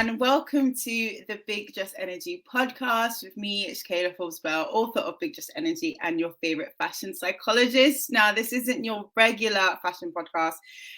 and welcome to the Big Just Energy podcast with me, Shakaila Forbes-Bell, author of Big Just Energy and your favorite fashion psychologist. Now, this isn't your regular fashion podcast.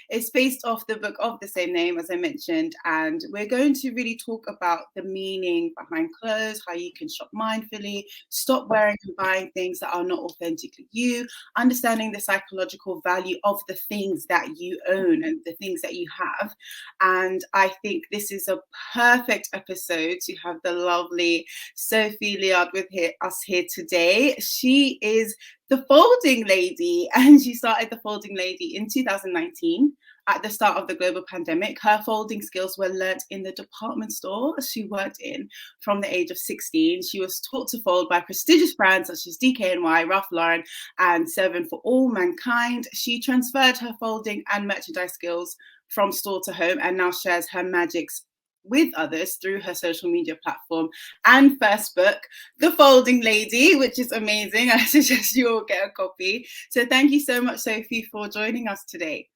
It's based off the book of the same name, as I mentioned, and we're going to really talk about the meaning behind clothes, how you can shop mindfully, stop wearing and buying things that are not authentically you, understanding the psychological value of the things that you own and the things that you have. And I think this is a perfect episode to have the lovely Sophie Liard with us here today. She is the Folding Lady, and she started the Folding Lady in 2019 at the start of the global pandemic. Her folding skills were learnt in the department store she worked in from the age of 16. She was taught to fold by prestigious brands such as DKNY, Ralph Lauren, and Seven for All Mankind. She transferred her folding and merchandise skills from store to home and now shares her magics with others through her social media platform and first book, The Folding Lady, which is amazing. I suggest you all get a copy. So thank you so much, Sophie, for joining us today.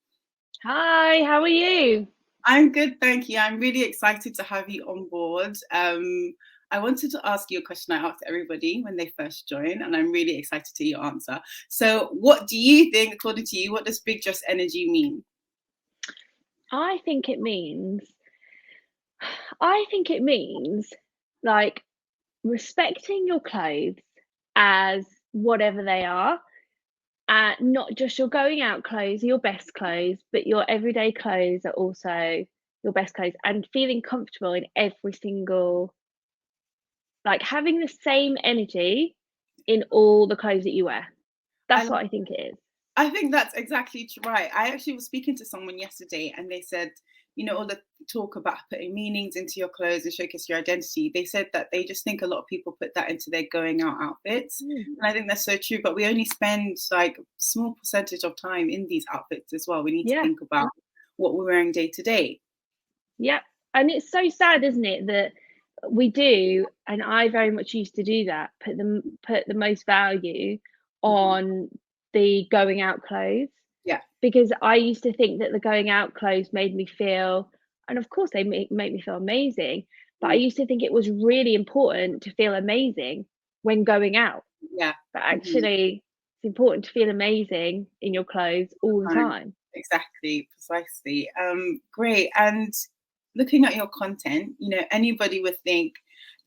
Hi, how are you? I'm good, thank you. I'm really excited to have you on board. I wanted to ask you a question I ask everybody when they first join, and I'm really excited to hear your answer. So what do you think, according to you, what does Big Just Energy mean? I think it means like respecting your clothes as whatever they are, not just your going out clothes, your best clothes, but your everyday clothes are also your best clothes, and feeling comfortable in every single, like having the same energy in all the clothes that you wear. That's what I think it is. I think that's exactly right. I actually was speaking to someone yesterday and they said, all the talk about putting meanings into your clothes and showcase your identity, they said that they just think a lot of people put that into their going out outfits. And I think that's so true, but we only spend like a small percentage of time in these outfits as well. We need to think about what we're wearing day to day. Yeah. And it's so sad, isn't it, that we do, and I very much used to do that, put the most value on the going out clothes. Yeah. Because I used to think that the going out clothes made me feel, and of course they make me feel amazing, but I used to think it was really important to feel amazing when going out. Yeah. But actually it's important to feel amazing in your clothes all the time. Exactly, precisely. Great. And looking at your content, anybody would think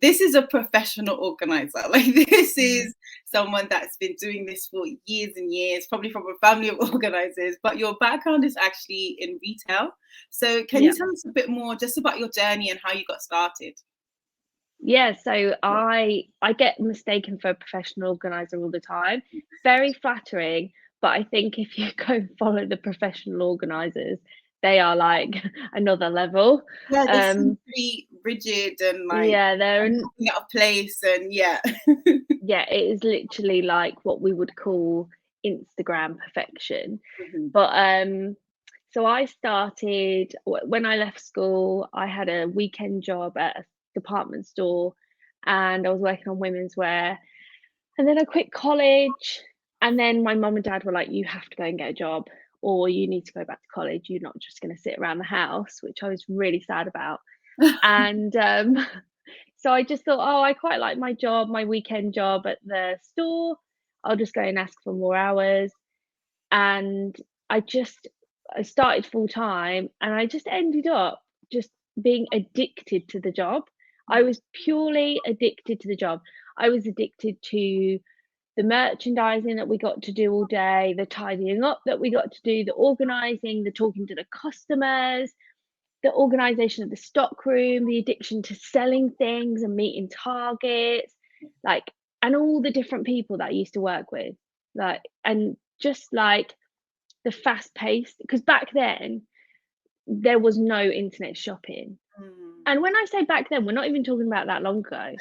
this is a professional organizer. Like this is someone that's been doing this for years and years, probably from a family of organizers, but your background is actually in retail. So can you tell us a bit more just about your journey and how you got started? Yeah, so I get mistaken for a professional organizer all the time. Very flattering, but I think if you go and follow the professional organizers, they are like another level. Yeah, they seem pretty rigid and like they're out of place, and yeah, it is literally like what we would call Instagram perfection. But so I started when I left school. I had a weekend job at a department store, and I was working on women's wear. And then I quit college, and then my mum and dad were like, "You have to go and get a job, or you need to go back to college. You're not just going to sit around the house," which I was really sad about. And so I just thought, oh, I quite like my job, my weekend job at the store. I'll just go and ask for more hours. And I started full time, and I just ended up just being addicted to the job. I was purely addicted to the job. I was addicted to the merchandising that we got to do all day, the tidying up that we got to do, the organising, the talking to the customers, the organisation of the stock room, the addiction to selling things and meeting targets, and all the different people that I used to work with, and just like the fast pace, because back then there was no internet shopping. And when I say back then, we're not even talking about that long ago.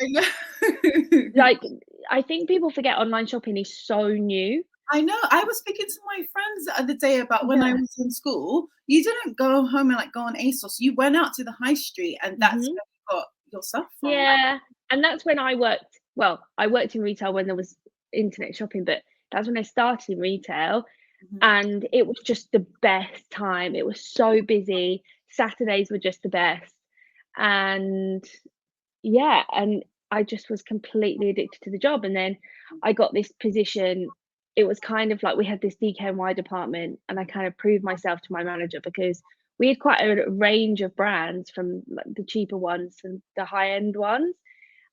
I think people forget online shopping is so new. I know. I was speaking to my friends the other day about when I was in school. You didn't go home and go on ASOS. You went out to the high street, and that's where you got your stuff from. Yeah, and that's when I worked. Well, I worked in retail when there was internet shopping, but that's when I started in retail, and it was just the best time. It was so busy. Saturdays were just the best. And yeah, and I just was completely addicted to the job. And then I got this position. It was kind of like we had this DKNY department, and I kind of proved myself to my manager because we had quite a range of brands, from like the cheaper ones and the high end ones.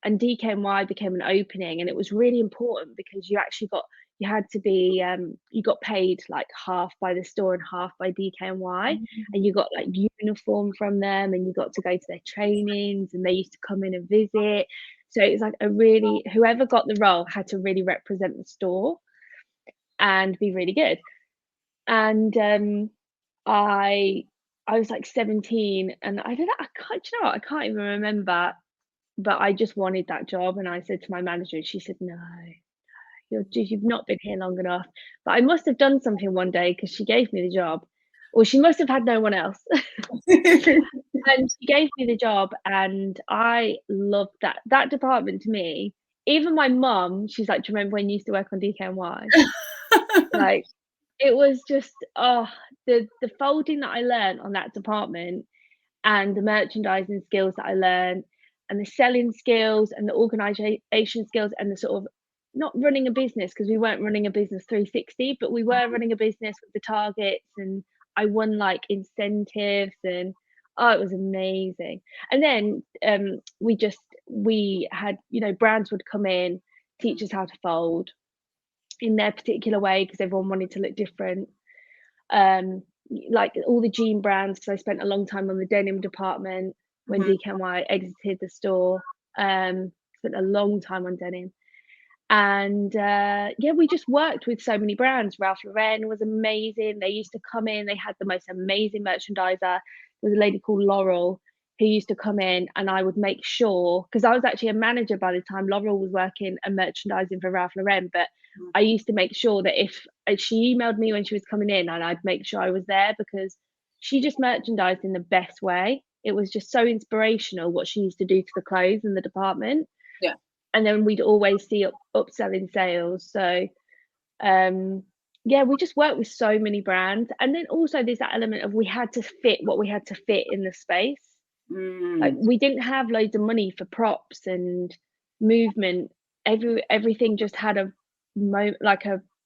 And DKNY became an opening, and it was really important because you had to be you got paid like half by the store and half by DKNY, and you got like uniform from them, and you got to go to their trainings, and they used to come in and visit. So it was like whoever got the role had to really represent the store and be really good. And I was like 17, and I don't know, you know what, I can't even remember, but I just wanted that job, and I said to my manager, and she said, "No, you've not been here long enough." But I must have done something one day because she gave me the job, or she must have had no one else. And she gave me the job, and I loved that department. To me, even my mum, she's like, "Do you remember when you used to work on DKNY?" Like, it was just, the folding that I learned on that department, and the merchandising skills that I learned, and the selling skills, and the organisation skills, and the sort of not running a business, because we weren't running a business 360, but we were running a business with the targets, and I won like incentives, and it was amazing. And then we had, brands would come in, teach us how to fold in their particular way because everyone wanted to look different. Like all the jean brands, because I spent a long time on the denim department when DKNY exited the store. Spent a long time on denim. And we just worked with so many brands. Ralph Lauren was amazing. They used to come in, they had the most amazing merchandiser. There was a lady called Laurel who used to come in, and I would make sure, because I was actually a manager by the time Laurel was working and merchandising for Ralph Lauren, but I used to make sure that if she emailed me when she was coming in, and I'd make sure I was there, because she just merchandised in the best way. It was just so inspirational what she used to do to the clothes in the department. Yeah. And then we'd always see upselling sales. So we just worked with so many brands. And then also there's that element of we had to fit what we had to fit in the space. Like, we didn't have loads of money for props and movement. Everything just had a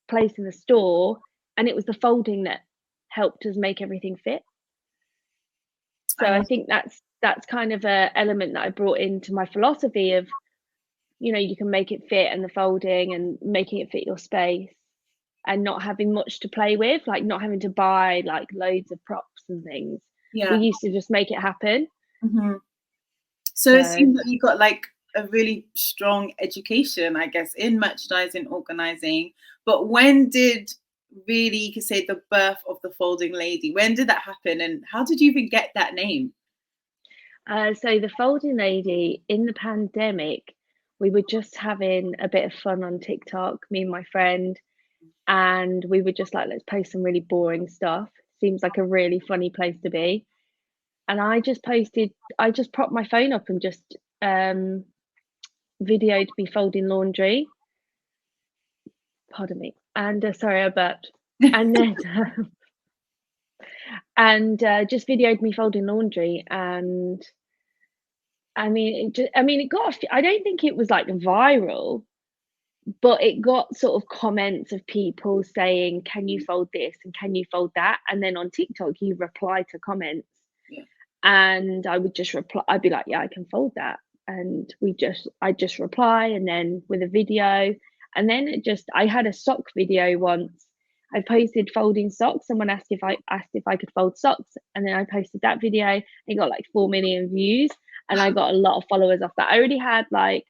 place in the store, and it was the folding that helped us make everything fit. So I think that's kind of a element that I brought into my philosophy of, you can make it fit, and the folding and making it fit your space, and not having much to play with, like not having to buy like loads of props and things. Yeah. We used to just make it happen. So it seems that you got like a really strong education, I guess, in merchandising, organising. But when did really, you could say, the birth of the Folding Lady? When did that happen, and how did you even get that name? So the Folding Lady, in the pandemic, we were just having a bit of fun on TikTok, me and my friend, and we were just like, let's post some really boring stuff. Seems like a really funny place to be. And I just propped my phone up and just videoed me folding laundry. Pardon me. And sorry, I burped. And then just videoed me folding laundry. And I mean, it got, I don't think it was like viral, but it got sort of comments of people saying, can you fold this and can you fold that? And then on TikTok, you reply to comments. Yeah. And I would just reply, I'd be like, yeah, I can fold that. And I'd just reply, and then with a video. And then I had a sock video once. I posted folding socks. Someone asked if I could fold socks, and then I posted that video. It got like 4 million views, and I got a lot of followers off that. I already had like,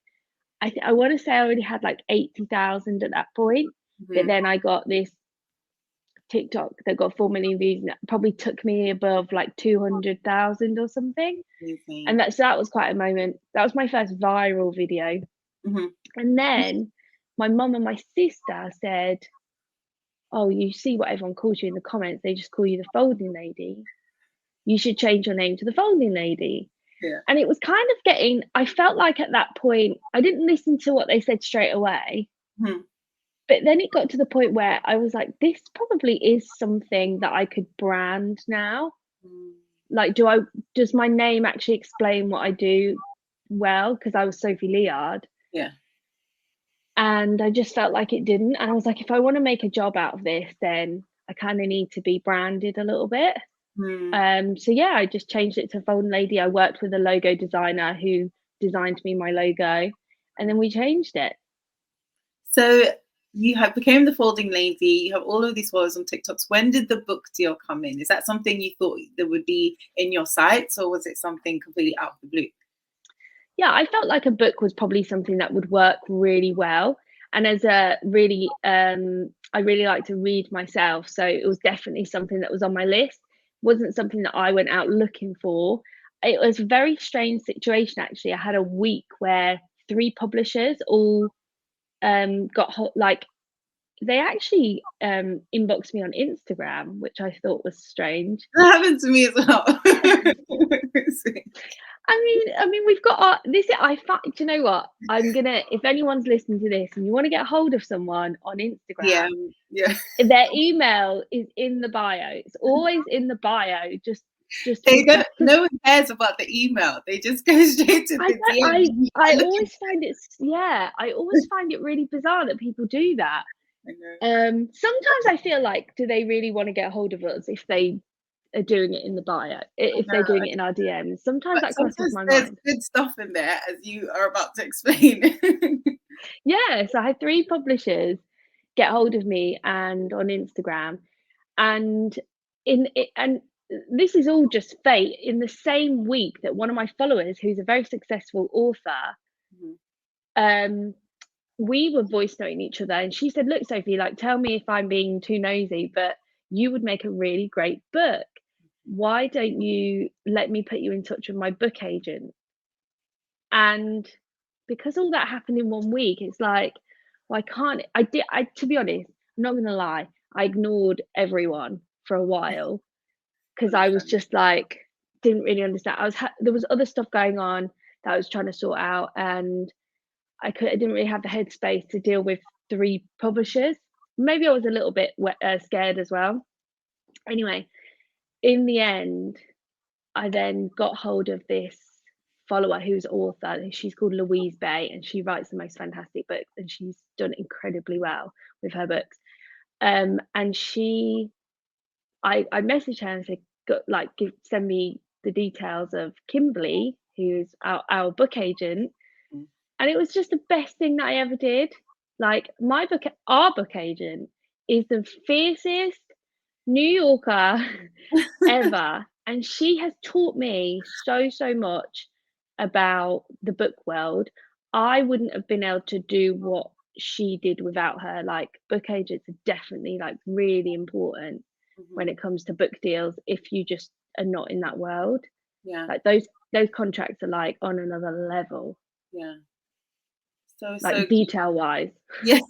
I want to say I already had like 80,000 at that point. But then I got this TikTok that got 4 million views, and it probably took me above like 200,000 or something. And that was quite a moment. That was my first viral video. And then my mum and my sister said, oh, you see what everyone calls you in the comments, they just call you the Folding Lady. You should change your name to the Folding Lady. Yeah. And it was kind of I felt like at that point, I didn't listen to what they said straight away. But then it got to the point where I was like, this probably is something that I could brand now. like, does my name actually explain what I do well? Because I was Sophie Liard. Yeah. And I just felt like it didn't. And I was like, if I want to make a job out of this, then I kind of need to be branded a little bit. So yeah, I just changed it to Folding Lady. I worked with a logo designer who designed me my logo, and then we changed it. So you have became the Folding Lady. You have all of these followers on TikToks. When did the book deal come in? Is that something you thought that would be in your sights, or was it something completely out of the blue? Yeah, I felt like a book was probably something that would work really well. And as a really, I really like to read myself. So it was definitely something that was on my list. Wasn't something that I went out looking for. It was a very strange situation, actually. I had a week where 3 publishers all like, they actually inboxed me on Instagram, which I thought was strange. That happened to me as well. I mean, we've got our this. I find, do you know what? I'm gonna. If anyone's listening to this and you want to get hold of someone on Instagram, yeah. their email is in the bio. It's always in the bio. Just They don't. No one cares about the email. They just go straight to the DM. I always find it. Yeah, I always find it really bizarre that people do that. I know. Sometimes I feel like, do they really want to get hold of us if they are doing it in the bio, if they're doing it in our DMs? Sometimes that crosses my mind. There's good stuff in there, as you are about to explain. Yeah, so I had 3 publishers get hold of me and on Instagram, and and this is all just fate. In the same week that one of my followers, who's a very successful author, we were voice noting each other, and she said, "Look, Sophie, like, tell me if I'm being too nosy, but you would make a really great book. Why don't you let me put you in touch with my book agent?" And because all that happened in 1 week, it's like, well, to be honest, I'm not gonna lie, I ignored everyone for a while because I was just like, didn't really understand. There was other stuff going on that I was trying to sort out, and I didn't really have the headspace to deal with 3 publishers. Maybe I was a little bit scared as well. Anyway, in the end, I then got hold of this follower who's author, and she's called Louise Bay, and she writes the most fantastic books, and she's done incredibly well with her books. And I messaged her and said, send me the details of Kimberly, who's our book agent. And it was just the best thing that I ever did. Like, our book agent is the fiercest New Yorker ever. And she has taught me so much about the book world. I wouldn't have been able to do what she did without her. Like, book agents are definitely like really important when it comes to book deals if you just are not in that world. Yeah. Like, those contracts are like on another level. Yeah. So detail wise. Yeah.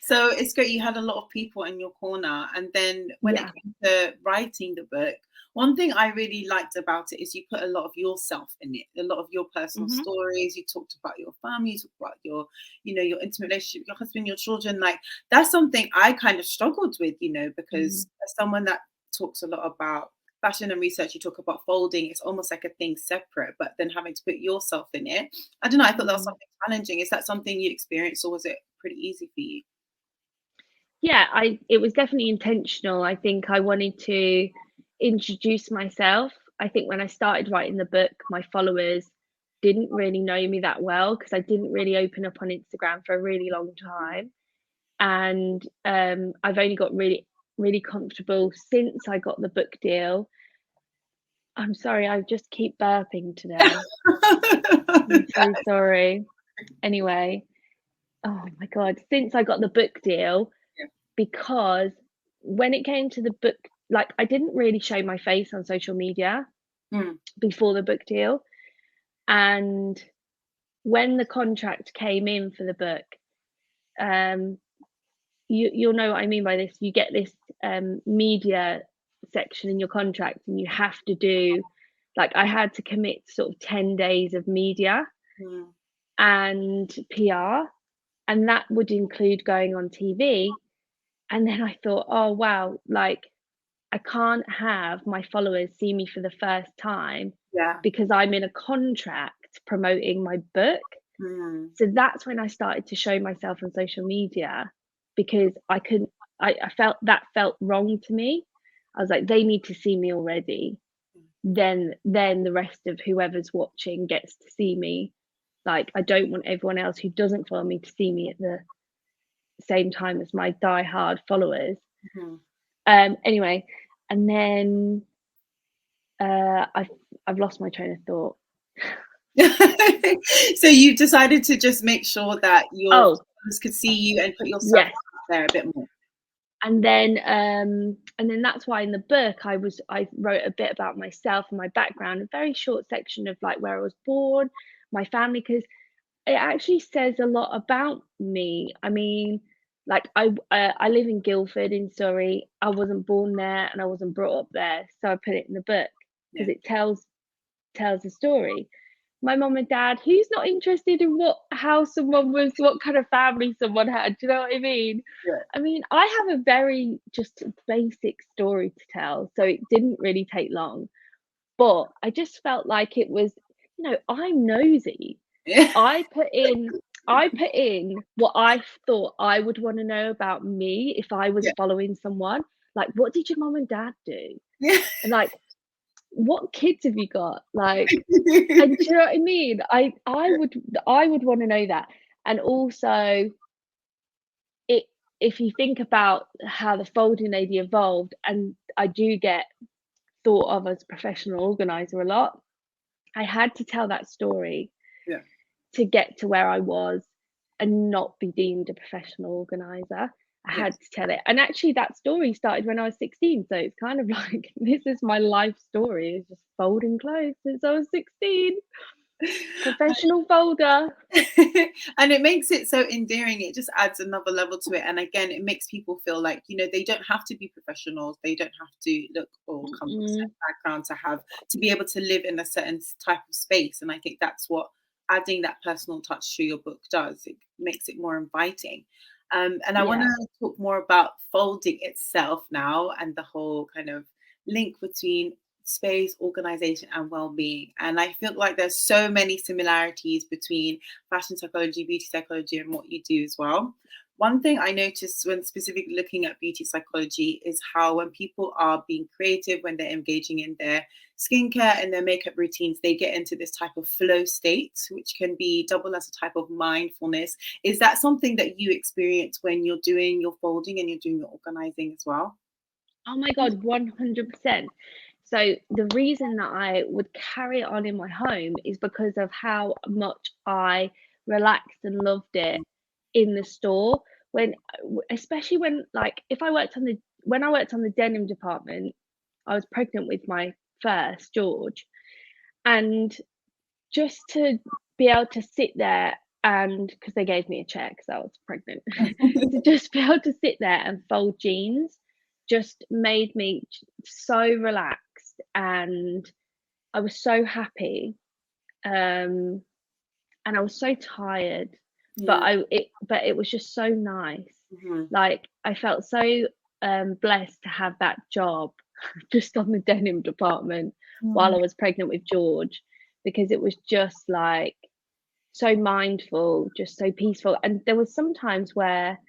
So it's great you had a lot of people in your corner. And then when it came to writing the book, one thing I really liked about it is you put a lot of yourself in it, a lot of your personal stories. You talked about your family, you talked about your intimate relationship, your husband, your children. Like, that's something I kind of struggled with, because as someone that talks a lot about fashion and research, you talk about folding, it's almost like a thing separate, but then having to put yourself in it, I don't know, I thought that was something challenging. Is that something you experienced, or was it pretty easy for you? Yeah, it was definitely intentional. I think I wanted to introduce myself. I think when I started writing the book, my followers didn't really know me that well because I didn't really open up on Instagram for a really long time. And I've only got really comfortable since I got the book deal. I'm sorry, I just keep burping today. I'm so sorry. Anyway, oh my God, since I got the book deal, because when it came to the book, like, I didn't really show my face on social media before the book deal. And when the contract came in for the book, you'll know what I mean by this. You get this media section in your contract, and you have to do, like, I had to commit sort of 10 days of media and PR, and that would include going on TV. And then I thought, oh wow, like, I can't have my followers see me for the first time Yeah. because I'm in a contract promoting my book. So that's when I started to show myself on social media, because I felt that felt wrong to me. I was like, they need to see me already. Then the rest of whoever's watching gets to see me. Like, I don't want everyone else who doesn't follow me to see me at the same time as my die-hard followers. Anyway, and then I've lost my train of thought. So you've decided to just make sure that your followers could see you and put yourself out there a bit more. And then that's why in the book I wrote a bit about myself and my background, a very short section of like where I was born, my family, because it actually says a lot about me. I mean, like I live in Guildford in Surrey. I wasn't born there and I wasn't brought up there, so I put it in the book because it tells a story. My mom and dad, who's not interested in how someone was, what kind of family someone had? Do you know what I mean? Yeah. I mean, I have a very just basic story to tell, so it didn't really take long. But I just felt like it was, I'm nosy. Yeah. I put in what I thought I would want to know about me if I was following someone. Like, what did your mom and dad do? Yeah. And like, what kids have you got? Like, and do you know what I mean? I would want to know that. And also, if you think about how the folding lady evolved, and I do get thought of as a professional organizer a lot, I had to tell that story to get to where I was and not be deemed a professional organizer. I had to tell it. And actually that story started when I was 16. So it's kind of like, this is my life story. It's just folding clothes since I was 16. Professional folder. And it makes it so endearing. It just adds another level to it. And again, it makes people feel like, they don't have to be professionals. They don't have to look or come from a certain background to be able to live in a certain type of space. And I think that's what adding that personal touch to your book does. It makes it more inviting. And I want to talk more about folding itself now and the whole kind of link between space, organization, and well-being. And I feel like there's so many similarities between fashion psychology, beauty psychology, and what you do as well. One thing I noticed when specifically looking at beauty psychology is how when people are being creative, when they're engaging in their skincare and their makeup routines, they get into this type of flow state, which can be double as a type of mindfulness. Is that something that you experience when you're doing your folding and you're doing your organizing as well? Oh my God, 100%. So the reason that I would carry it on in my home is because of how much I relaxed and loved it in the store. Especially when, like, when I worked on the denim department, I was pregnant with my first, George, and just to be able to sit there, and because they gave me a check because I was pregnant, to just be able to sit there and fold jeans just made me so relaxed, and I was so happy, and I was so tired, but it was just so nice. Like, I felt so blessed to have that job just on the denim department while I was pregnant with George, because it was just like so mindful, just so peaceful. And there was some times where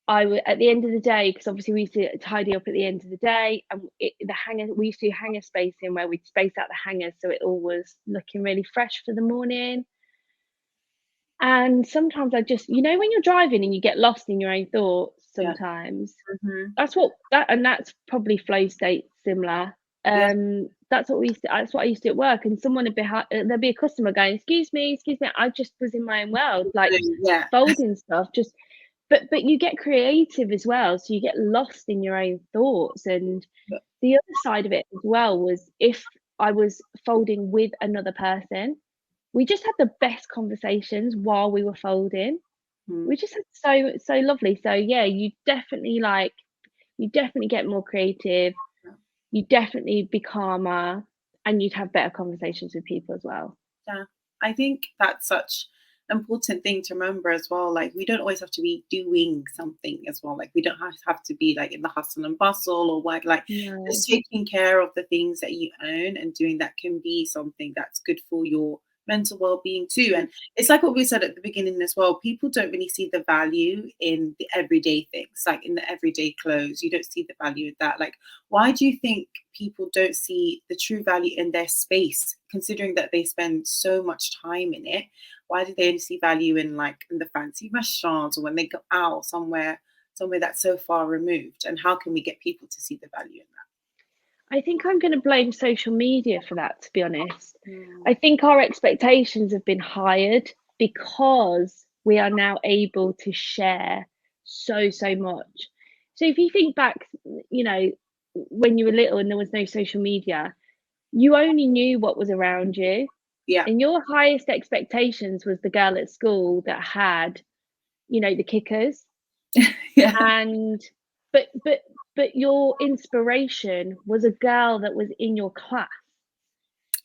I would, at the end of the day, because obviously we used to tidy up at the end of the day, and we used to do hanger spacing where we'd space out the hangers so it all was looking really fresh for the morning. And sometimes I just, when you're driving and you get lost in your own thoughts sometimes, that's probably flow state similar. That's what I used to do at work, and someone there'd be a customer going, excuse me, I just was in my own world, like folding stuff, just but you get creative as well, so you get lost in your own thoughts. And the other side of it as well was, if I was folding with another person, we just had the best conversations while we were folding. We just had so lovely. So yeah, you definitely get more creative, you definitely be calmer, and you'd have better conversations with people as well. Yeah, I think that's such important thing to remember as well. Like, we don't always have to be doing something as well. Like, we don't have to be like in the hustle and bustle or work. Like, No. just taking care of the things that you own and doing that can be something that's good for your mental well-being too. And it's like what we said at the beginning as well, people don't really see the value in the everyday things, like in the everyday clothes. You don't see the value in that. Like, why do you think people don't see the true value in their space, considering that they spend so much time in it? Why do they only see value in, like, in the fancy restaurants, or when they go out somewhere that's so far removed? And how can we get people to see the value in I think I'm going to blame social media for that, to be honest. that? I think our expectations have been hired because we are now able to share so much. So if you think back, you know, when you were little and there was no social media, you only knew what was around you. Yeah. And your highest expectations was the girl at school that had, you know, the kickers. Yeah. And but your inspiration was a girl that was in your class.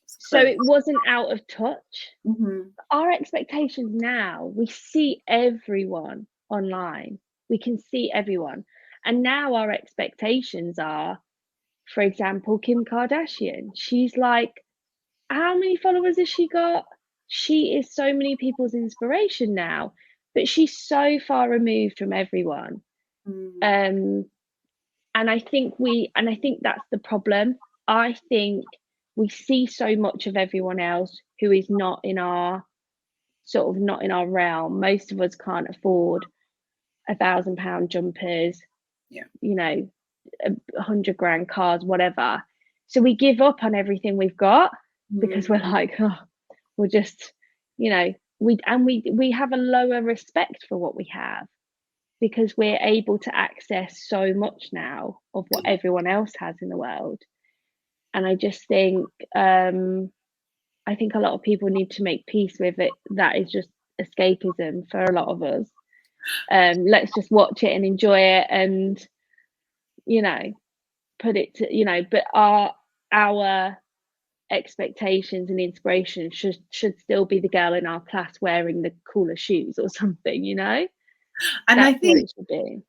So it wasn't out of touch. Mm-hmm. Our expectations now, we see everyone online. We can see everyone. And now our expectations are, for example, Kim Kardashian. She's like, how many followers has she got? She is so many people's inspiration now, but she's so far removed from everyone. Mm. And I think that's the problem. I think we see so much of everyone else who is not in our realm. Most of us can't afford £1,000 jumpers, Yeah. you know, 100 grand cars, whatever. So we give up on everything we've got because we're like, oh, we'll just, you know, we have a lower respect for what we have because we're able to access so much now of what everyone else has in the world. And I just think I think a lot of people need to make peace with it. That is just escapism for a lot of us. Let's just watch it and enjoy it, and you know, put it to, you know, but our expectations and inspiration should still be the girl in our class wearing the cooler shoes or something, you know. And I That's what think, it should be.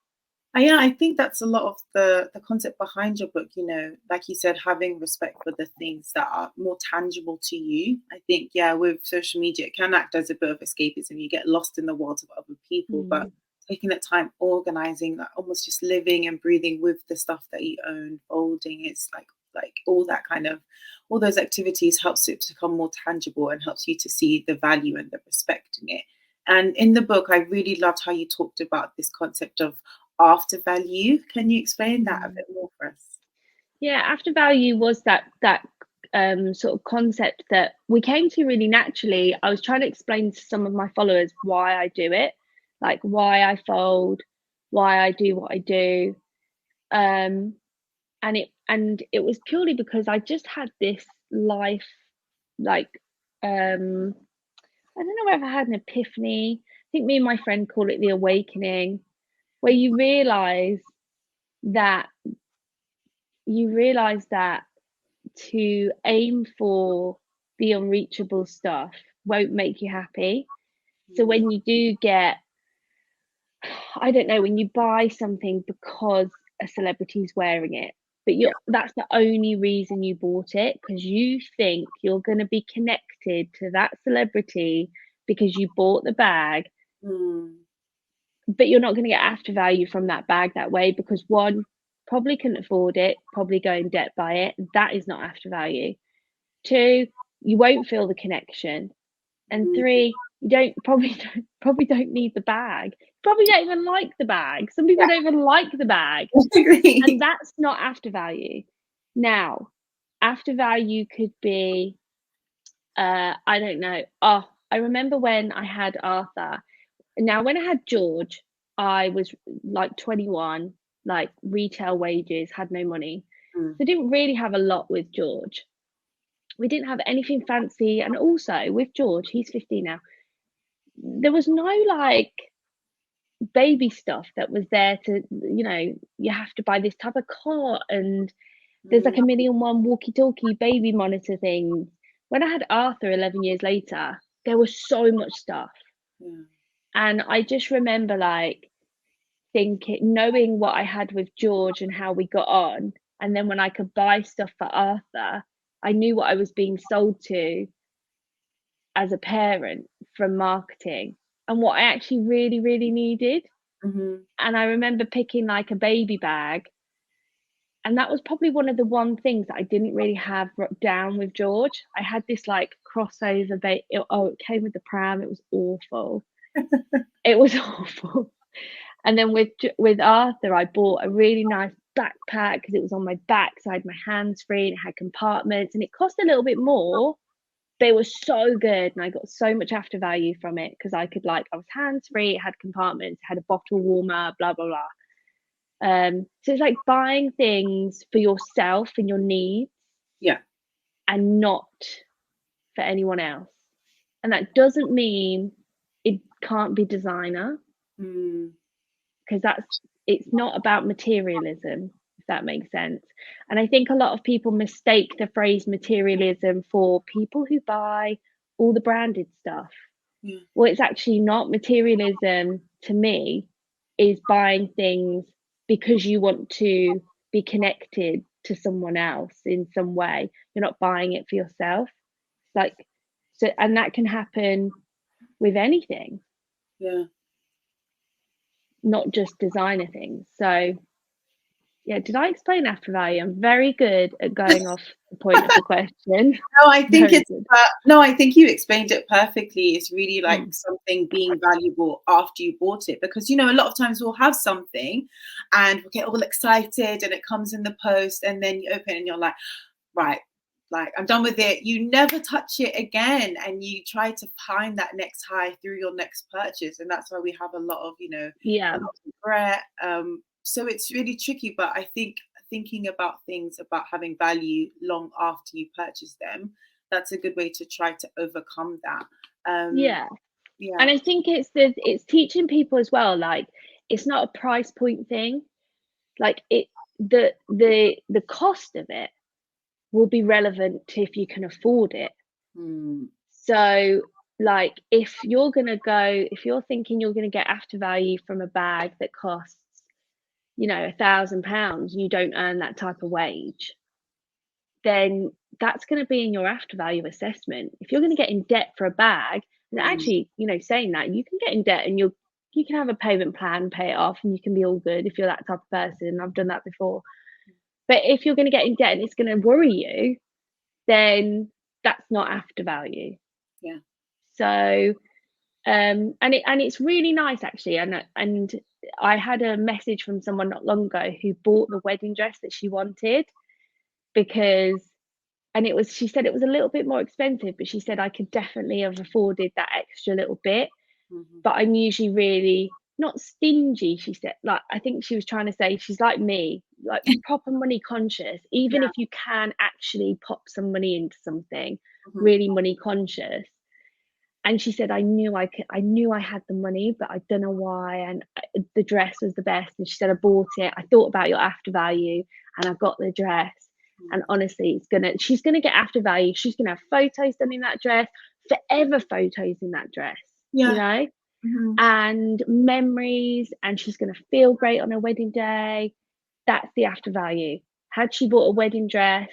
yeah, I think that's a lot of the concept behind your book. You know, like you said, having respect for the things that are more tangible to you. I think, yeah, with social media, it can act as a bit of escapism. You get lost in the world of other people, but taking that time, organizing, like almost just living and breathing with the stuff that you own, folding, it's like all that kind of, all those activities helps it to become more tangible and helps you to see the value and the respect in it. And in the book, I really loved how you talked about this concept of after value. Can you explain that a bit more for us? Yeah, after value was that sort of concept that we came to really naturally. I was trying to explain to some of my followers why I do it, like why I fold, why I do what I do. And it was purely because I just had this life, like I don't know whether I had an epiphany. I think me and my friend call it the awakening, where that you realize that to aim for the unreachable stuff won't make you happy. So when you do get, I don't know, when you buy something because a celebrity's wearing it, but that's the only reason you bought it, because you think you're going to be connected to that celebrity because you bought the bag, but you're not going to get after value from that bag that way, because one, probably couldn't afford it, probably go in debt by it. That is not after value. Two, you won't feel the connection. And three, you probably don't need the bag. Probably don't even like the bag. Some people don't even like the bag. And that's not after value. Now, after value could be, I don't know. Oh, I remember when I had Arthur. Now, when I had George, I was like 21, like retail wages, had no money. So I didn't really have a lot with George. We didn't have anything fancy. And also with George, he's 15 now, there was no like baby stuff that was there to, you know, you have to buy this type of cot, and there's like a 1,000,001 walkie-talkie baby monitor thing. When I had Arthur 11 years later, there was so much stuff. Yeah. And I just remember like thinking, knowing what I had with George and how we got on, and then when I could buy stuff for Arthur, I knew what I was being sold to as a parent from marketing and what I actually really, really needed. Mm-hmm. And I remember picking like a baby bag, and that was probably one of the one things that I didn't really have down with George. I had this like crossover it came with the pram. It was awful. It was awful. And then with Arthur, I bought a really nice backpack because it was on my back, so I had my hands free and it had compartments, and it cost a little bit more. They were so good, and I got so much after value from it because I was hands free, it had compartments, it had a bottle warmer, blah blah blah. So it's like buying things for yourself and your needs, Yeah. and not for anyone else. And that doesn't mean it can't be designer, because it's not about materialism, if that makes sense. And I think a lot of people mistake the phrase materialism for people who buy all the branded stuff. Yeah. Well, it's actually not. Materialism to me is buying things because you want to be connected to someone else in some way. You're not buying it for yourself. Like, so, and that can happen with anything, Yeah. not just designer things. So yeah, did I explain after value? I'm very good at going off the point of the question. No, I think Very it's good. no, I think you explained it perfectly. It's really like Mm. something being valuable after you bought it, because you know a lot of times we'll have something and we'll get all excited and it comes in the post and then you open it and you're like, right, like I'm done with it. You never touch it again, and you try to find that next high through your next purchase, and that's why we have a lot of Yeah. a lot of regret. So it's really tricky, but I think thinking about things about having value long after you purchase them, that's a good way to try to overcome that. Yeah. Yeah. And I think it's teaching people as well, like it's not a price point thing. Like the cost of it will be relevant to if you can afford it. Mm. So like if you're thinking you're gonna get after value from a bag that costs, £1,000, you don't earn that type of wage, then that's going to be in your after value assessment. If you're going to get in debt for a bag, and Mm. actually, saying that, you can get in debt and you can have a payment plan, pay it off, and you can be all good if you're that type of person. I've done that before. But if you're going to get in debt and it's going to worry you, then that's not after value. Yeah. So and it's really nice actually, and I had a message from someone not long ago who bought the wedding dress that she wanted, because she said it was a little bit more expensive, but she said I could definitely have afforded that extra little bit. Mm-hmm. But I'm usually really not stingy, she said. Like, I think she was trying to say she's like me, like proper money conscious, even Yeah. if you can actually pop some money into something, Mm-hmm. really money conscious. And she said, I knew I had the money, but I don't know why. And the dress was the best. And she said, I bought it. I thought about your after value and I got the dress. And honestly, she's gonna get after value. She's gonna have photos done in that dress, forever photos in that dress, Yeah. Mm-hmm. and memories. And she's gonna feel great on her wedding day. That's the after value. Had she bought a wedding dress,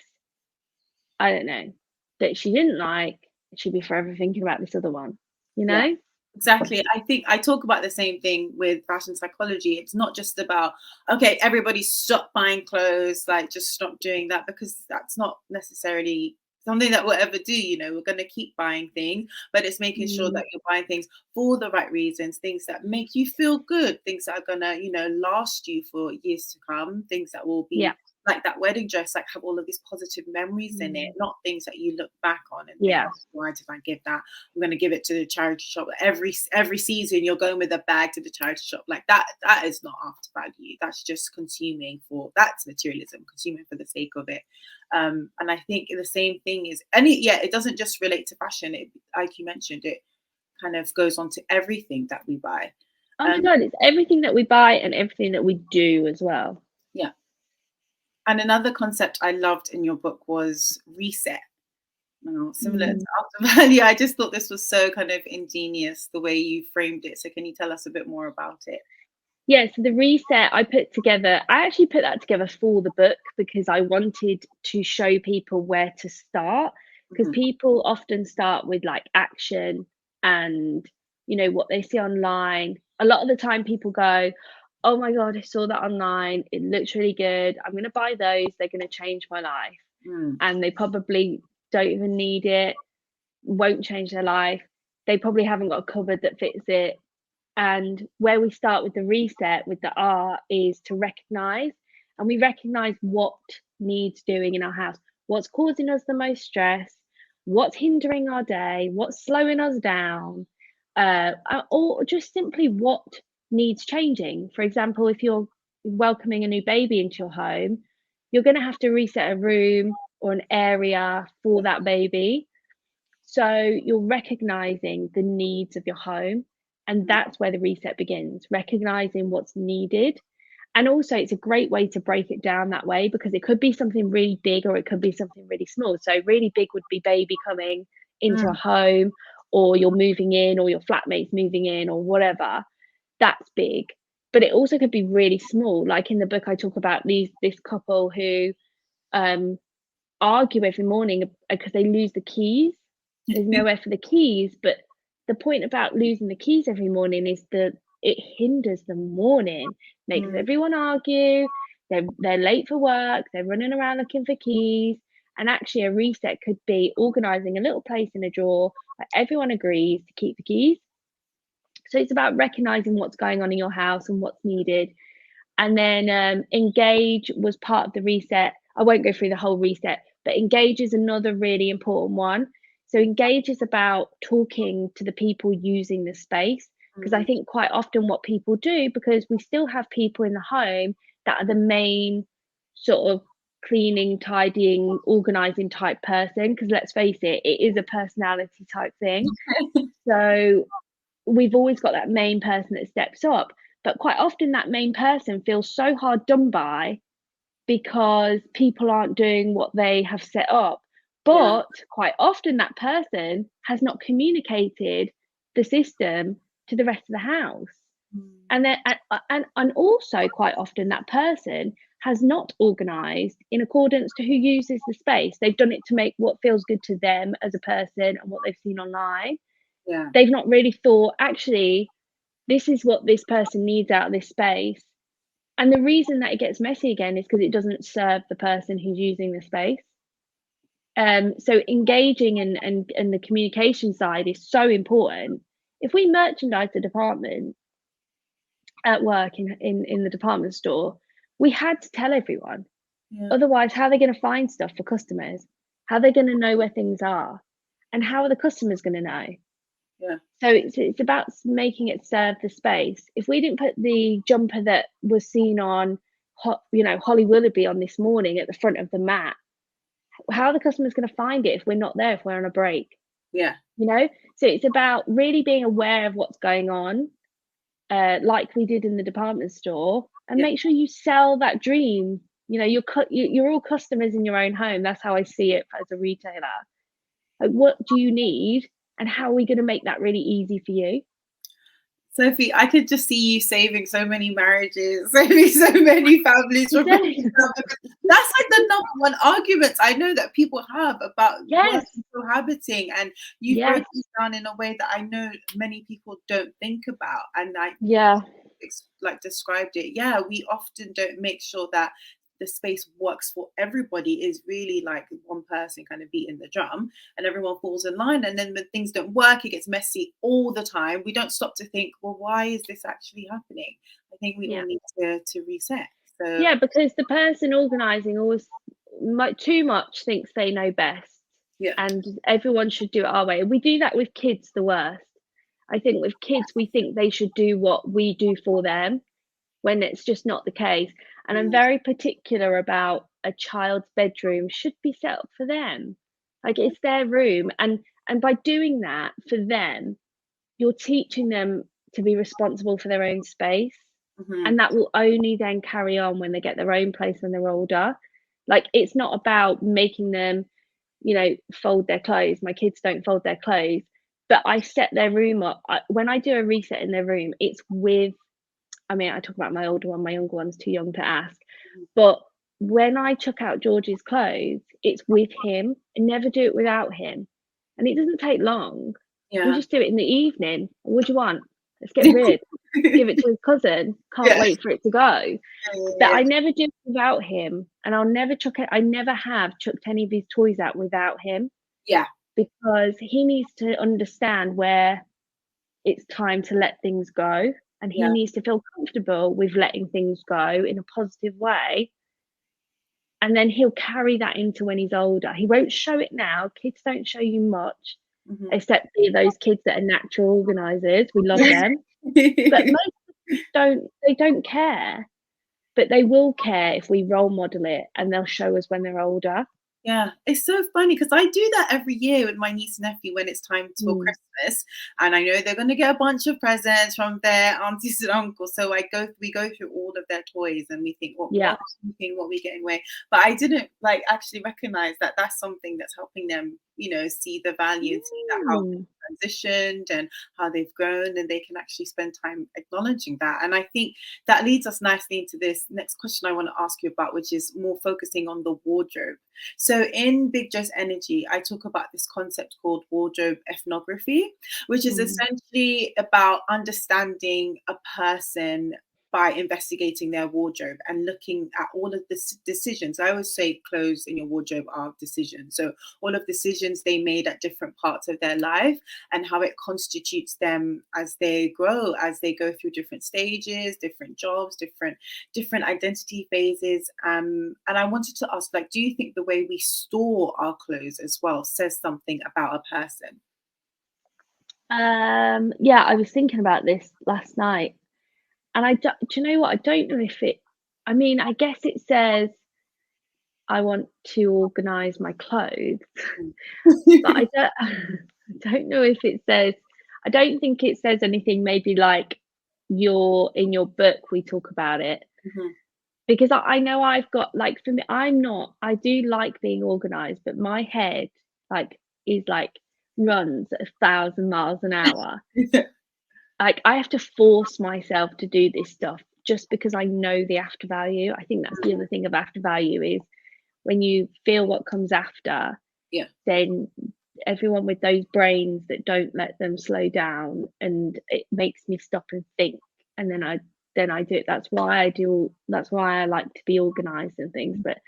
I don't know, that she didn't like, she'd be forever thinking about this other one, Yeah. Exactly. I think I talk about the same thing with fashion psychology. It's not just about, okay, everybody stop buying clothes, like just stop doing that, because that's not necessarily something that we'll ever do. We're going to keep buying things, but it's making sure that you're buying things for the right reasons, things that make you feel good, things that are going to, last you for years to come, things that will be like that wedding dress, like have all of these positive memories in it, not things that you look back on and think, why did I give that? I'm going to give it to the charity shop. Every season you're going with a bag to the charity shop. Like that is not after value. That's just that's materialism, consuming for the sake of it. And I think the same thing is, it doesn't just relate to fashion. It, like you mentioned, it kind of goes on to everything that we buy. Oh my God, it's everything that we buy and everything that we do as well. Yeah. And another concept I loved in your book was reset. Oh, similar to After Value. I just thought this was so kind of ingenious the way you framed it. So can you tell us a bit more about it? Yeah, so the reset I actually put that together for the book because I wanted to show people where to start, because people often start with like action and, you know, what they see online. A lot of the time people go, oh my God, I saw that online. It looks really good. I'm going to buy those. They're going to change my life. And they probably don't even need it, won't change their life. They probably haven't got a cupboard that fits it. And where we start with the reset, with the R, is to recognize, and we recognize what needs doing in our house, what's causing us the most stress, what's hindering our day, what's slowing us down, or just simply what needs changing. For example, if you're welcoming a new baby into your home, you're going to have to reset a room or an area for that baby. So you're recognizing the needs of your home. And that's where the reset begins, recognizing what's needed. And also, it's a great way to break it down that way, because it could be something really big or it could be something really small. So, really big would be baby coming into a home, or you're moving in, or your flatmate's moving in, or whatever. That's big. But it also could be really small. Like in the book, I talk about this couple who argue every morning because they lose the keys. There's nowhere for the keys. But the point about losing the keys every morning is that it hinders the morning, makes everyone argue. They're late for work. They're running around looking for keys. And actually, a reset could be organising a little place in a drawer where everyone agrees to keep the keys. So it's about recognising what's going on in your house and what's needed. And then engage was part of the reset. I won't go through the whole reset, but engage is another really important one. So engage is about talking to the people using the space, because I think quite often what people do, because we still have people in the home that are the main sort of cleaning, tidying, organising type person, because let's face it, it is a personality type thing. So we've always got that main person that steps up. But quite often that main person feels so hard done by because people aren't doing what they have set up. But quite often that person has not communicated the system to the rest of the house. And then and also quite often that person has not organised in accordance to who uses the space. They've done it to make what feels good to them as a person and what they've seen online. They've not really thought, actually, this is what this person needs out of this space. And the reason that it gets messy again is because it doesn't serve the person who's using the space. So engaging and the communication side is so important. If we merchandise the department at work in the department store, we had to tell everyone. Otherwise, how are they going to find stuff for customers? How are they going to know where things are? And how are the customers going to know? So it's about making it serve the space. If we didn't put the jumper that was seen on, Holly Willoughby on this morning at the front of the mat, how are the customers going to find it if we're not there, if we're on a break? So it's about really being aware of what's going on, like we did in the department store, and make sure you sell that dream. You're all customers in your own home. That's how I see it as a retailer. Like, what do you need? And how are we going to make that really easy for you? Sophie, I could just see you saving so many marriages, saving so many families from that's like the number one arguments I know that people have about cohabiting, and you broke it down in a way that I know many people don't think about, and like described it. We often don't make sure that the space works for everybody. Is really like one person kind of beating the drum and everyone falls in line, and then when things don't work, it gets messy all the time. We don't stop to think, well, why is this actually happening? I think we all need to reset. So because the person organising always too much thinks they know best, and everyone should do it our way. We do that with kids the worst. I think with kids we think they should do what we do for them, when it's just not the case. And I'm very particular about a child's bedroom should be set up for them. Like, it's their room. And by doing that for them, you're teaching them to be responsible for their own space. And that will only then carry on when they get their own place when they're older. Like, it's not about making them fold their clothes. My kids don't fold their clothes, but I set their room up. When I do a reset in their room, it's with, I talk about my older one, my younger one's too young to ask, but when I chuck out George's clothes, it's with him. I never do it without him. And it doesn't take long. We just do it in the evening. What do you want? Let's get rid. Give it to his cousin. Can't wait for it to go. But I never do it without him. And I'll never chuck it. I never have chucked any of his toys out without him. Yeah. Because he needs to understand where it's time to let things go. And he needs to feel comfortable with letting things go in a positive way. And then he'll carry that into when he's older. He won't show it now. Kids don't show you much, except those kids that are natural organisers. We love them. But most kids they don't care. But they will care if we role model it, and they'll show us when they're older. Yeah, it's so funny because I do that every year with my niece and nephew when it's time for Christmas, and I know they're going to get a bunch of presents from their aunties and uncles. So we go through all of their toys and we think, what are we getting away? But I didn't actually recognize that that's something that's helping them, see the value and see that how they've transitioned and how they've grown, and they can actually spend time acknowledging that. And I think that leads us nicely into this next question I want to ask you about, which is more focusing on the wardrobe. So in Big Just Energy, I talk about this concept called wardrobe ethnography, which is essentially about understanding a person by investigating their wardrobe and looking at all of the decisions. I always say clothes in your wardrobe are decisions. So all of the decisions they made at different parts of their life and how it constitutes them as they grow, as they go through different stages, different jobs, different identity phases. And I wanted to ask, do you think the way we store our clothes as well says something about a person? Yeah, I was thinking about this last night. And do you know what? I don't know if I guess it says I want to organise my clothes, but I don't know if it says, I don't think it says anything maybe like in your book, we talk about it. Because I know I've got, for me, I do like being organised, but my head is runs at 1,000 miles an hour. I have to force myself to do this stuff just because I know the after value. I think that's the other thing of after value is when you feel what comes after, then everyone with those brains that don't let them slow down, and it makes me stop and think, and then I do it. That's why I like to be organised and things. But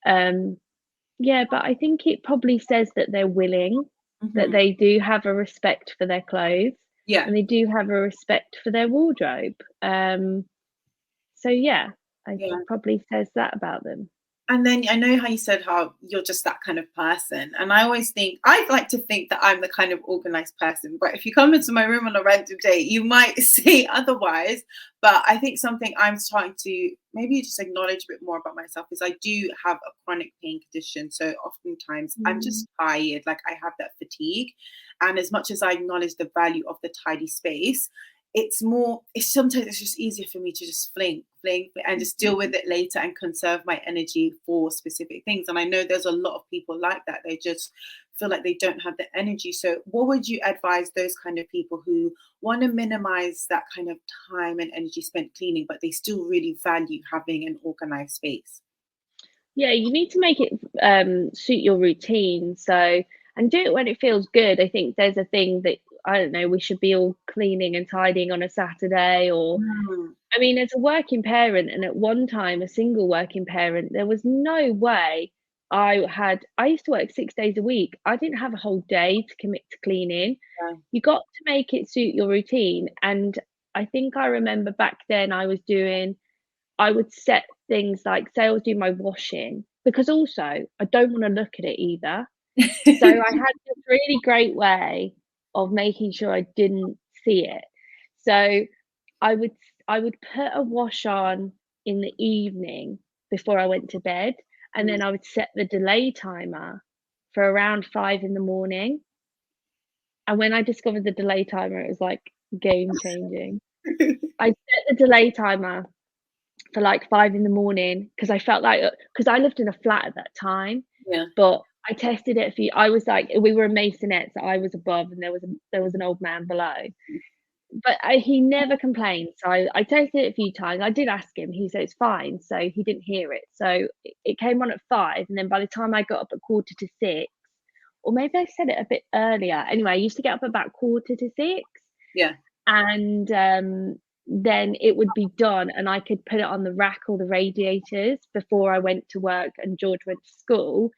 but I think it probably says that they're willing, that they do have a respect for their clothes. Yeah. And they do have a respect for their wardrobe. So I think probably says that about them. And then I know how you said how you're just that kind of person. And I like to think that I'm the kind of organized person. But if you come into my room on a random day, you might say otherwise. But I think something I'm starting to maybe just acknowledge a bit more about myself is I do have a chronic pain condition. So oftentimes I'm just tired, I have that fatigue. And as much as I acknowledge the value of the tidy space, sometimes it's just easier for me to just fling and just deal with it later and conserve my energy for specific things. And I know there's a lot of people like that. They just feel like they don't have the energy. So what would you advise those kind of people who want to minimize that kind of time and energy spent cleaning, but they still really value having an organized space? Yeah, you need to make it suit your routine. So, and do it when it feels good. I think there's a thing that, I don't know, we should be all cleaning and tidying on a Saturday, or as a working parent, and at one time a single working parent, there was no way I used to work 6 days a week. I didn't have a whole day to commit to cleaning. You got to make it suit your routine. And I think I remember back then I would set things like, say I was doing my washing, because also I don't want to look at it either. So I had this really great way of making sure I didn't see it. So I would put a wash on in the evening before I went to bed, and then I would set the delay timer for around 5 in the morning. And when I discovered the delay timer, it was game changing. I set the delay timer for 5 in the morning because I felt because I lived in a flat at that time. Yeah. But I tested it a few. I was like, we were a masonette, so I was above, and there was an old man below. But he never complained. So I tested it a few times. I did ask him. He said it's fine. So he didn't hear it. So it came on at 5, and then by the time I got up at 5:45, or maybe I said it a bit earlier. Anyway, I used to get up about 5:45. Yeah. And then it would be done, and I could put it on the rack or the radiators before I went to work and George went to school.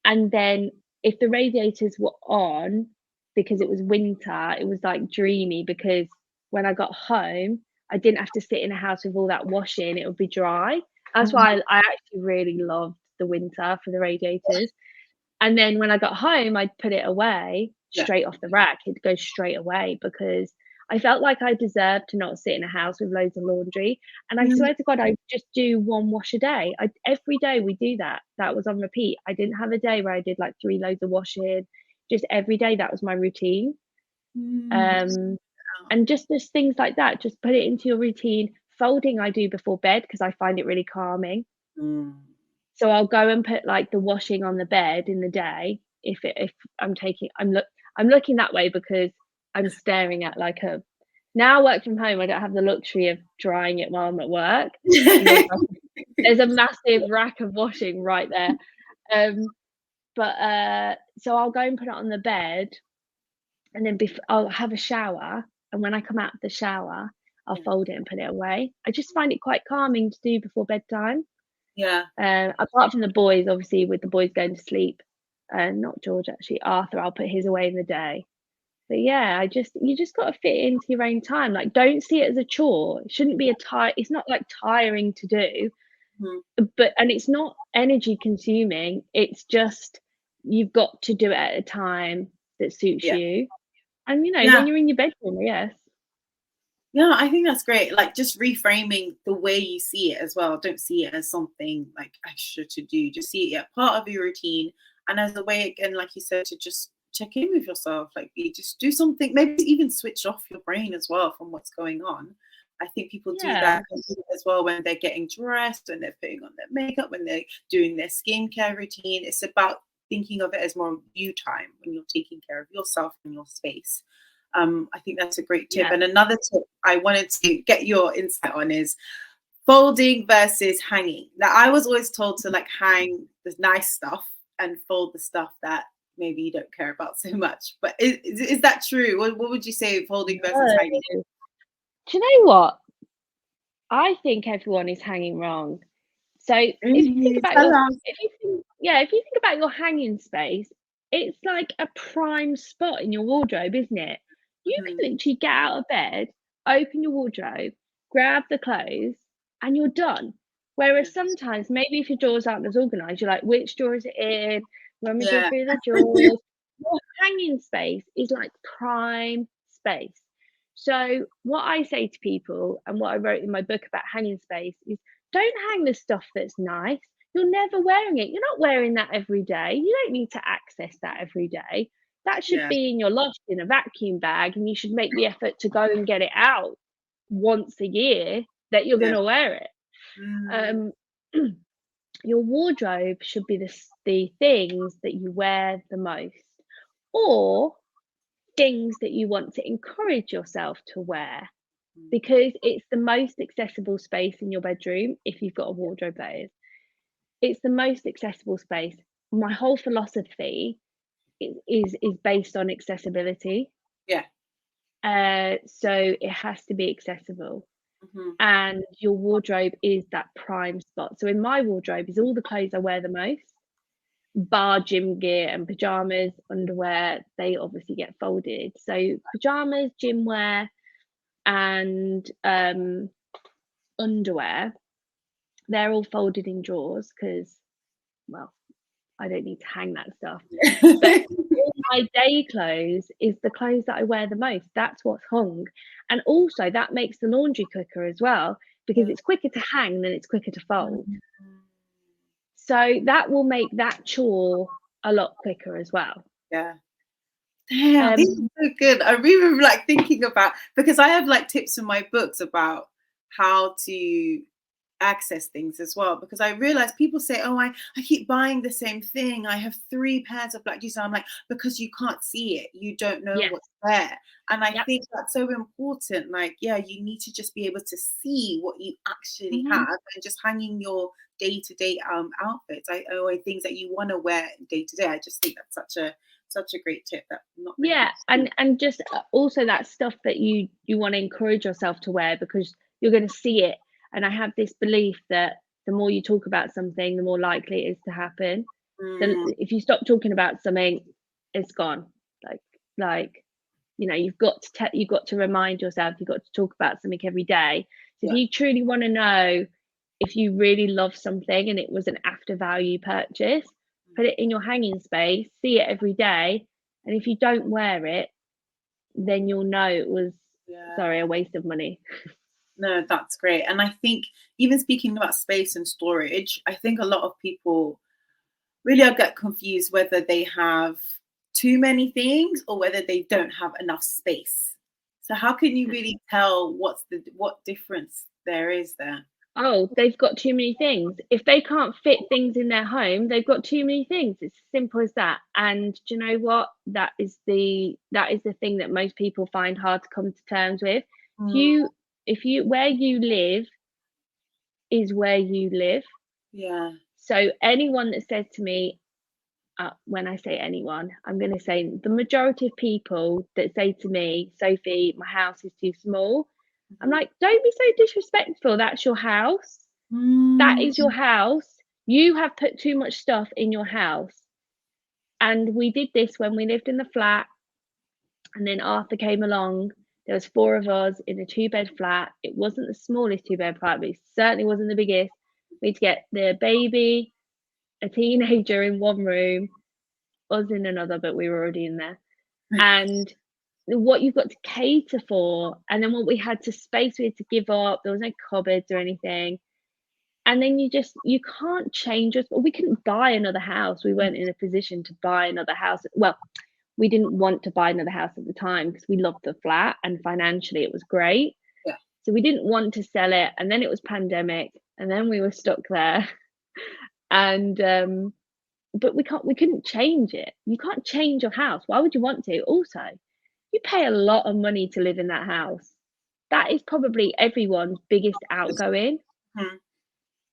And then if the radiators were on, because it was winter, it was like dreamy, because when I got home, I didn't have to sit in a house with all that washing, it would be dry. That's why I actually really loved the winter for the radiators. And then when I got home, I'd put it away straight off the rack. It'd go straight away, because I felt like I deserved to not sit in a house with loads of laundry. And I swear to God, I just do 1 wash a day. Every day we do that. That was on repeat. I didn't have a day where I did like 3 loads of washing. Just every day, that was my routine. And just things like that, just put it into your routine. Folding I do before bed, because I find it really calming. So I'll go and put like the washing on the bed in the day. If I'm looking that way, because I'm staring at like now I work from home, I don't have the luxury of drying it while I'm at work. There's a massive rack of washing right there. So I'll go and put it on the bed, and then I'll have a shower, and when I come out of the shower, I'll fold it and put it away. I just find it quite calming to do before bedtime. Yeah. Apart from the boys, obviously, with the boys going to sleep, not George, actually, Arthur, I'll put his away in the day. But yeah, you just got to fit it into your own time. Like, don't see it as a chore. It shouldn't be it's not like tiring to do, and it's not energy consuming. It's just, you've got to do it at a time that suits you. And when you're in your bedroom, yes. Yeah, I think that's great. Like, just reframing the way you see it as well. Don't see it as something like extra to do. Just see it as part of your routine, and as a way, again, like you said, to just check in with yourself. Like, you just do something, maybe even switch off your brain as well from what's going on. I think people do that as well when they're getting dressed, when they're putting on their makeup, when they're doing their skincare routine. It's about thinking of it as more you time, when you're taking care of yourself and your space. I think that's a great tip. And another tip I wanted to get your insight on is folding versus hanging. Now, I was always told to like hang the nice stuff and fold the stuff that maybe you don't care about so much. But is that true? What would you say, folding versus hanging? Do you know what? I think everyone is hanging wrong. So if you think about your hanging space, it's like a prime spot in your wardrobe, isn't it? You can literally get out of bed, open your wardrobe, grab the clothes, and you're done. Whereas sometimes, maybe if your drawers aren't as organised, you're like, which drawer is it in? Rummaging through the drawers. Your hanging space is like prime space. So what I say to people, and what I wrote in my book about hanging space, is don't hang the stuff that's nice. You're never wearing it. You're not wearing that every day. You don't need to access that every day. That should be in your loft in a vacuum bag, and you should make the effort to go and get it out once a year that you're going to wear it. Your wardrobe should be the things that you wear the most, or things that you want to encourage yourself to wear, because it's the most accessible space in your bedroom. If you've got a wardrobe, that is, it's the most accessible space. My whole philosophy is based on accessibility. So it has to be accessible. And your wardrobe is that prime spot. So in my wardrobe is all the clothes I wear the most, bar gym gear and pajamas. Underwear, they obviously get folded. So pajamas, gym wear, and underwear, they're all folded in drawers, because, well, I don't need to hang that stuff. But all my day clothes is the clothes that I wear the most. That's what's hung. And also that makes the laundry quicker as well, because it's quicker to hang than it's quicker to fold. So that will make that chore a lot quicker as well. Damn, this is so good. I really like thinking about, because I have like tips in my books about how to access things as well, because I realize people say, oh, I keep buying the same thing, I have 3 pairs of black jeans. I'm like, because you can't see it, you don't know what's there. And I think that's so important. Like, yeah, you need to just be able to see what you actually have, and just hanging your day-to-day outfits, or things that you want to wear day to day. I just think that's such a great tip that not many people and just also that stuff that you want to encourage yourself to wear, because you're going to see it. And I have this belief that the more you talk about something, the more likely it is to happen. So if you stop talking about something, it's gone. Like you know, you've got to remind yourself, you've got to talk about something every day. So if you truly want to know if you really love something and it was an after value purchase, put it in your hanging space, see it every day, and if you don't wear it, then you'll know it was a waste of money. No, that's great. And I think, even speaking about space and storage, I think a lot of people really get confused whether they have too many things or whether they don't have enough space. So how can you really tell what difference there is there? Oh, they've got too many things. If they can't fit things in their home, they've got too many things. It's as simple as that. And do you know what? That is the thing that most people find hard to come to terms with. If you where you live is where you live. Yeah. So anyone that says to me, when I say anyone, I'm going to say the majority of people that say to me, Sophie, my house is too small. I'm like, don't be so disrespectful. That's your house. That is your house. You have put too much stuff in your house. And we did this when we lived in the flat. And then Arthur came along. There was 4 of us in a 2-bed flat. It wasn't the smallest 2-bed flat, but it certainly wasn't the biggest. We had to get the baby, a teenager in one room, us in another, but we were already in there. And what you've got to cater for, and then what we had to space, we had to give up. There was no cupboards or anything. And then you can't change us. We couldn't buy another house. We weren't in a position to buy another house. Well, we didn't want to buy another house at the time because we loved the flat and financially it was great. Yeah. So we didn't want to sell it. And then it was pandemic, and then we were stuck there. And but we couldn't change it. You can't change your house. Why would you want to? Also, you pay a lot of money to live in that house. That is probably everyone's biggest outgoing.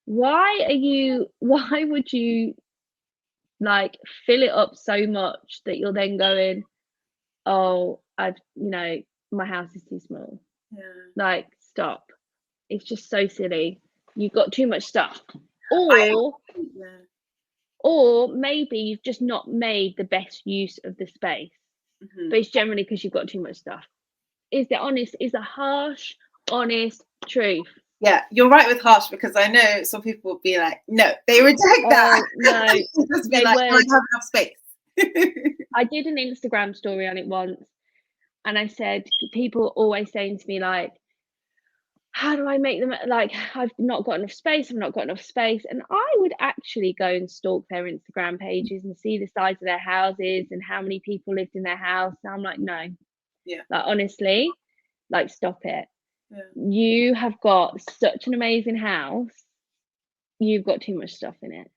Why would you like fill it up so much that you're then going, oh, my house is too small? Like, stop. It's just so silly. You've got too much stuff. Or maybe you've just not made the best use of the space. But it's generally because you've got too much stuff. Is the harsh, honest truth. Yeah, you're right with harsh, because I know some people would be like, no, they reject that. No, just be like, I don't have enough space. I did an Instagram story on it once, and I said, people are always saying to me like, how do I make them, like, I've not got enough space, and I would actually go and stalk their Instagram pages and see the size of their houses and how many people lived in their house. And I'm like, no, like, honestly, like, stop it. You have got such an amazing house, you've got too much stuff in it.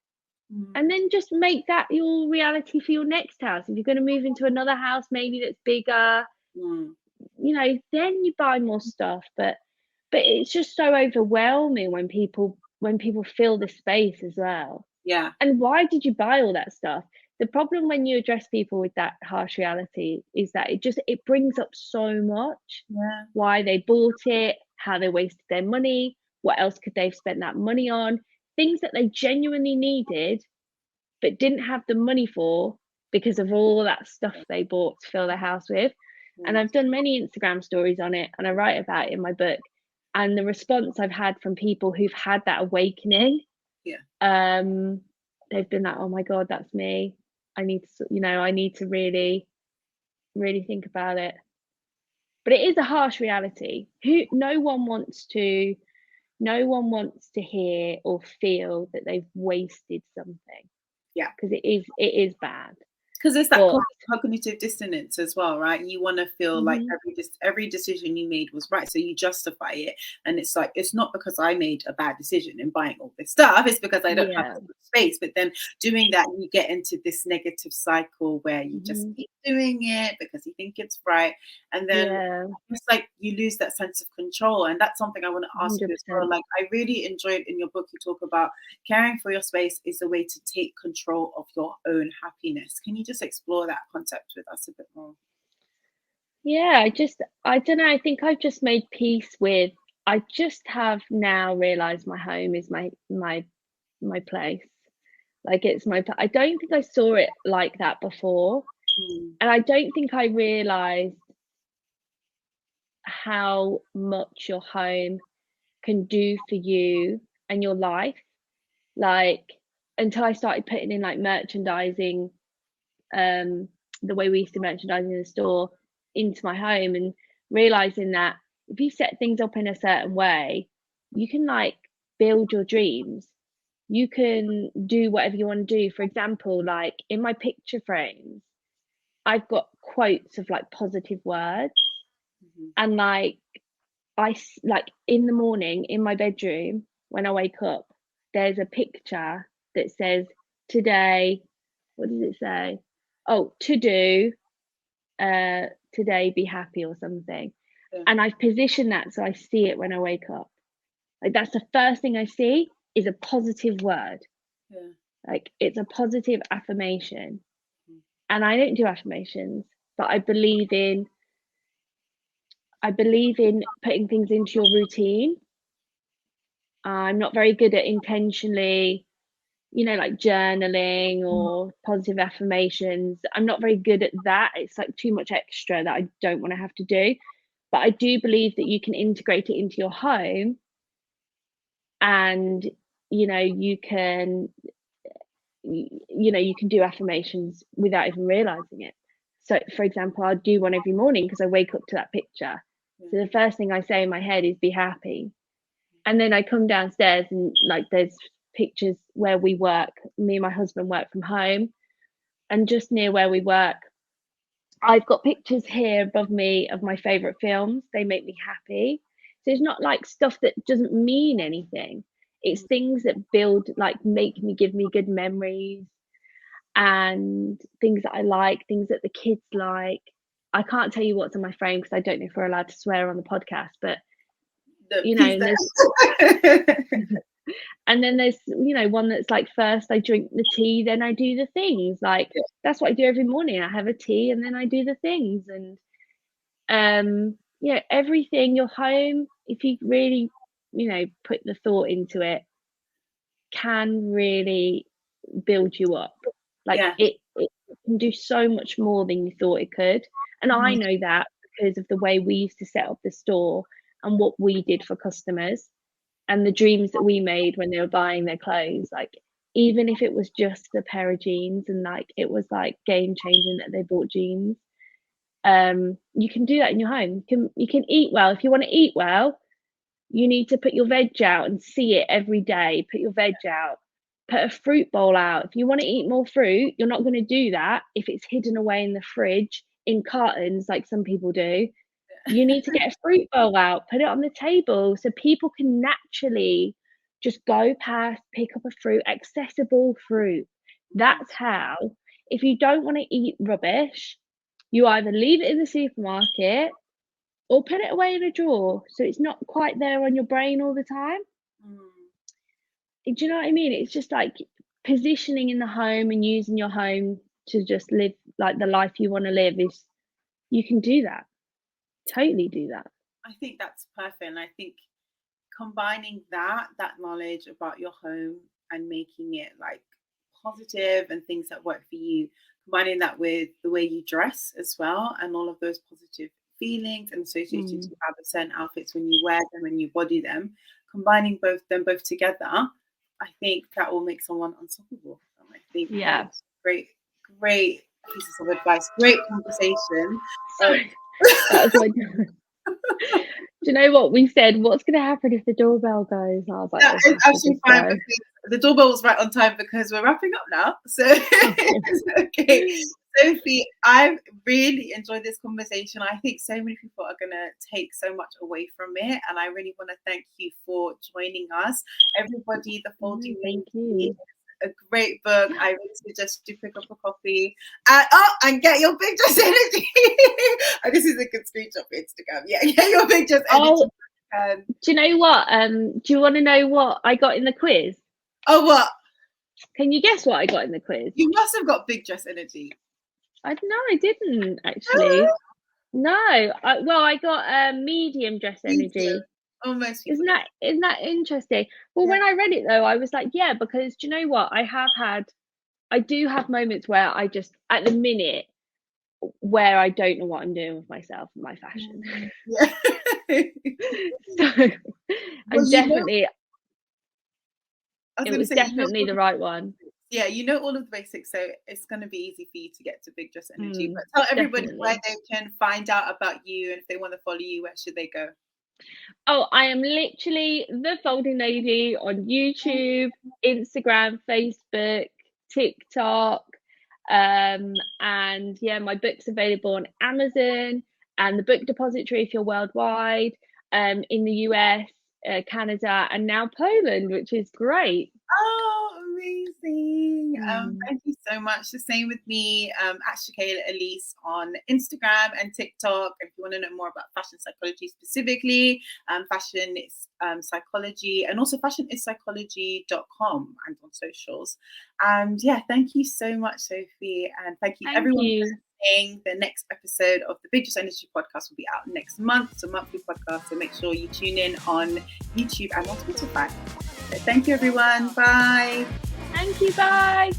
And then just make that your reality for your next house. If you're going to move into another house maybe that's bigger, then you buy more stuff. But it's just so overwhelming when people fill the space as well. Yeah. And why did you buy all that stuff? The problem when you address people with that harsh reality is that it brings up so much. Yeah. Why they bought it, how they wasted their money, what else could they have spent that money on, things that they genuinely needed but didn't have the money for because of all that stuff they bought to fill their house with. And I've done many Instagram stories on it, and I write about it in my book. And the response I've had from people who've had that awakening, they've been like, oh my God, that's me. I need to really, really think about it. But it is a harsh reality. No one wants to hear or feel that they've wasted something. Yeah. Because it is bad. Because there's that cognitive dissonance as well, right? You want to feel like every decision you made was right, so you justify it, and it's like, it's not because I made a bad decision in buying all this stuff, it's because I don't have the space. But then doing that, you get into this negative cycle where you just keep doing it because you think it's right, and then it's like you lose that sense of control. And that's something I want to ask 100%. You as well. Like, I really enjoyed in your book, you talk about caring for your space is a way to take control of your own happiness. Can you just explore that concept with us a bit more? Yeah, I don't know, I think I've just made peace with, I just have now realized my home is my place. Like, it's I don't think I saw it like that before. And I don't think I realized how much your home can do for you and your life, like, until I started putting in like merchandising, the way we used to merchandise in the store, into my home, and realizing that if you set things up in a certain way, you can like build your dreams. You can do whatever you want to do. For example, like in my picture frames, I've got quotes of like positive words, and like like in the morning in my bedroom when I wake up, there's a picture that says today, what does it say? Oh, to do, today be happy or something. And I've positioned that so I see it when I wake up. Like, that's the first thing I see is a positive word. Like, it's a positive affirmation. And I don't do affirmations, but I believe in putting things into your routine. I'm not very good at intentionally, like journaling or positive affirmations. I'm not very good at that. It's like too much extra that I don't want to have to do. But I do believe that you can integrate it into your home, and you can do affirmations without even realizing it. So, for example, I'll do one every morning because I wake up to that picture. So the first thing I say in my head is be happy. And then I come downstairs and like there's pictures where we work. Me and my husband work from home, and just near where we work, I've got pictures here above me of my favorite films. They make me happy. So it's not like stuff that doesn't mean anything. It's things that build, like, give me good memories, and things that I like, things that the kids like. I can't tell you what's on my frame because I don't know if we're allowed to swear on the podcast, but and then there's one that's like, first I drink the tea, then I do the things. Like, that's what I do every morning. I have a tea and then I do the things. And everything, your home, if you really put the thought into it, can really build you up. Like, it can do so much more than you thought it could. And I know that because of the way we used to set up the store and what we did for customers and the dreams that we made when they were buying their clothes. Like, even if it was just a pair of jeans, and like it was like game changing that they bought jeans, you can do that in your home. You can eat well. If you want to eat well, you need to put your veg out and see it every day. Put your veg out. Put a fruit bowl out. If you want to eat more fruit, you're not going to do that if it's hidden away in the fridge in cartons like some people do. You need to get a fruit bowl out, put it on the table so people can naturally just go past, pick up a fruit, accessible fruit. That's how, if you don't want to eat rubbish, you either leave it in the supermarket or put it away in a drawer so it's not quite there on your brain all the time. Do you know what I mean? It's just like positioning in the home and using your home to just live like the life you want to live. Is you can do that. Totally do that. I think that's perfect. And I think combining that knowledge about your home and making it like positive and things that work for you, combining that with the way you dress as well, and all of those positive feelings and associated to have certain outfits when you wear them and you body them, combining both together, I think that will make someone unstoppable. And I think great pieces of advice, great conversation. That was like, do you know what we said? What's going to happen if the doorbell goes? And I was like, it's actually fine because the doorbell was right on time because we're wrapping up now. So okay. Sophie, I've really enjoyed this conversation. I think so many people are going to take so much away from it. And I really want to thank you for joining us. Everybody, The Folding Thank Lady you. is a great book. I really suggest you pick up a copy. And get your Big Dress Energy. This is a good screenshot for Instagram. Yeah, get your Big Dress Energy. Do you know what? Do you want to know what I got in the quiz? Oh, what? Can you guess what I got in the quiz? You must have got Big Dress Energy. I didn't actually. No, I got medium dress energy. Almost. Isn't that interesting? Well, when I read it though, I was like, yeah, because do you know what? I do have moments where I just, at the minute, where I don't know what I'm doing with myself and my fashion. Yeah. So I'm definitely. It was definitely the right one. Yeah, you know all of the basics, so it's going to be easy for you to get to Big Dress Energy. But tell everybody where they can find out about you, and if they want to follow you, where should they go? Oh, I am literally The Folding Lady on YouTube, Instagram, Facebook, TikTok, and yeah, my book's available on Amazon and the Book Depository if you're worldwide, in the US, Canada, and now Poland, which is great. Oh, amazing. Thank you so much. The same with me, at Shakaila Elise on Instagram and TikTok. If you want to know more about fashion psychology specifically, fashion is psychology, and also fashionissPsychology.com and on socials. And yeah, thank you so much, Sophie. And thank you everyone for listening. The next episode of the Big Dress Energy podcast will be out next month. It's a monthly podcast, so make sure you tune in on YouTube and on Spotify. So thank you, everyone. Bye. Thank you. Bye.